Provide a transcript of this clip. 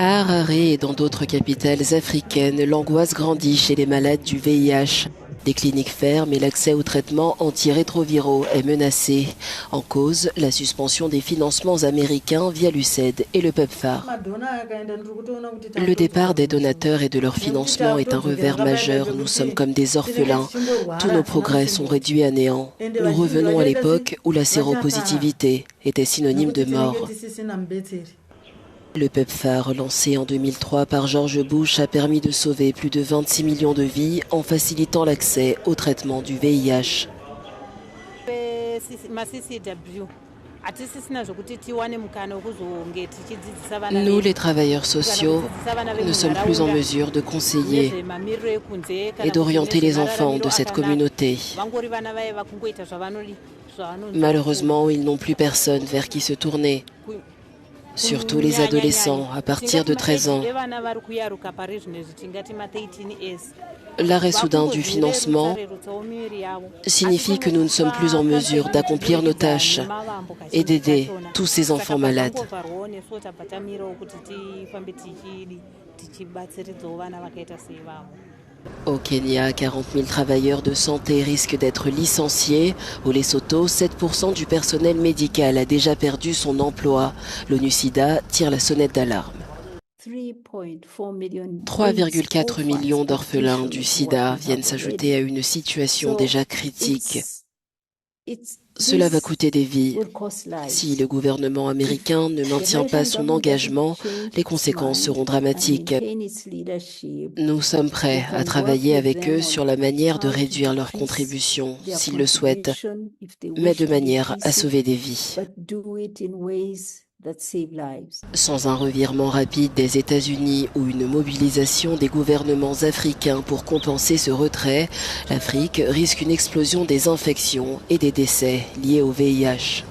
À Harare et dans d'autres capitales africaines, l'angoisse grandit chez les malades du VIH. Des cliniques ferment et l'accès aux traitements antirétroviraux est menacé. En cause, la suspension des financements américains via l'USAID et le PEPFAR. Le départ des donateurs et de leur financement est un revers majeur. Nous sommes comme des orphelins. Tous nos progrès sont réduits à néant. Nous revenons à l'époque où la séropositivité était synonyme de mort. Le PEPFAR, lancé en 2003 par George Bush, a permis de sauver plus de 26 millions de vies en facilitant l'accès au traitement du VIH. Nous, les travailleurs sociaux, ne sommes plus en mesure de conseiller et d'orienter les enfants de cette communauté. Malheureusement, ils n'ont plus personne vers qui se tourner. Surtout les adolescents à partir de 13 ans. L'arrêt soudain du financement signifie que nous ne sommes plus en mesure d'accomplir nos tâches et d'aider tous ces enfants malades. Au Kenya, 40 000 travailleurs de santé risquent d'être licenciés. Au Lesotho, 7% du personnel médical a déjà perdu son emploi. L'ONU-SIDA tire la sonnette d'alarme. 3,4 millions d'orphelins du sida viennent s'ajouter à une situation déjà critique. Cela va coûter des vies. Si le gouvernement américain ne maintient pas son engagement, les conséquences seront dramatiques. Nous sommes prêts à travailler avec eux sur la manière de réduire leurs contributions, s'ils le souhaitent, mais de manière à sauver des vies. Sans un revirement rapide des États-Unis ou une mobilisation des gouvernements africains pour compenser ce retrait, l'Afrique risque une explosion des infections et des décès liés au VIH.